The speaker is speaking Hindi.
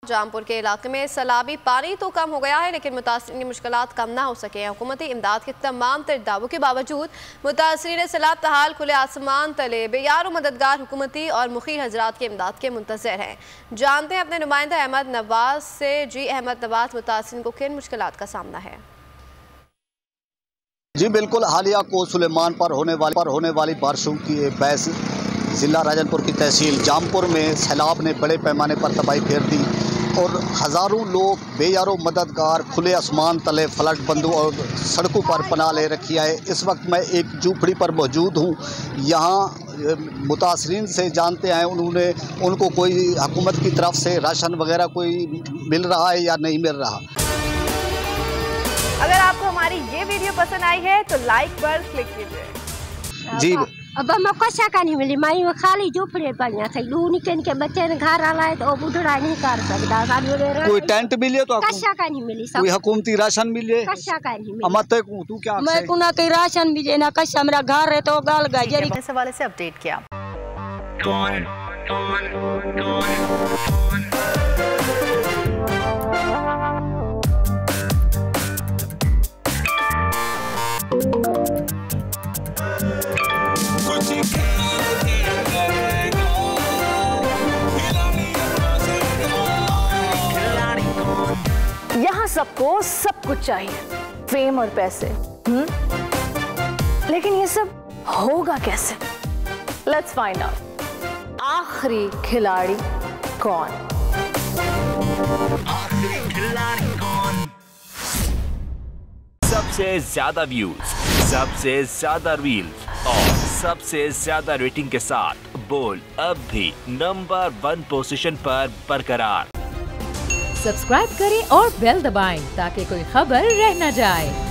जामपुर के इलाके में सैलाबी पानी तो कम हो गया है, लेकिन मुतासरीन की मुश्किलात कम ना हो सके। हुकूमती इमदाद के तमाम तर दावों के बावजूद मुतासरीन सैलाब तहाल खुले आसमान तले बेयार मददगार हुकूमती और मुखी हजरात की इमदाद के मुंतज़िर हैं। जानते हैं अपने नुमाइंदा अहमद नवाज से। जी अहमद नवाज, मुतासरीन को किन मुश्किलात का सामना है? जी बिल्कुल, हालिया को सुलेमान पर होने वाली बारिशों की बहस ज़िला राजनपुर की तहसील जामपुर में सैलाब ने बड़े पैमाने पर तबाही फेर दी और हज़ारों लोग बेयारो मददगार खुले आसमान तले फ्लड बंदों और सड़कों पर पनाह ले रखी है। इस वक्त मैं एक झूंपड़ी पर मौजूद हूँ। यहाँ मुतासरीन से जानते हैं उनको कोई हुकूमत की तरफ से राशन वगैरह कोई मिल रहा है या नहीं मिल रहा। अगर आपको हमारी ये वीडियो पसंद आई है तो लाइक पर क्लिक कीजिए। जी अब मैं कशा का नहीं मिली, मैं खाली झोपड़े पर थी लूनी के बच्चे ने घर आला तो बुढ़ा नहीं कर सकता। कोई टेंट मिले तो कशा का नहीं मिली, कोई हुकूमती राशन मिले कशा का नहीं मिली। मत तू क्या मैं कुना के राशन मिले ना कशा मेरा घर है तो गाल गजरी इस हवाले से अपडेट किया। यहाँ सबको सब कुछ चाहिए, फेम और पैसे। लेकिन ये सब होगा कैसे? Let's find out. आखिरी खिलाड़ी कौन? सबसे ज्यादा व्यूज, सबसे ज्यादा रील्स और सबसे ज्यादा रेटिंग के साथ बोल अब भी नंबर 1 पोजीशन पर बरकरार। सब्सक्राइब करें और बेल दबाएं ताकि कोई खबर रह न जाए।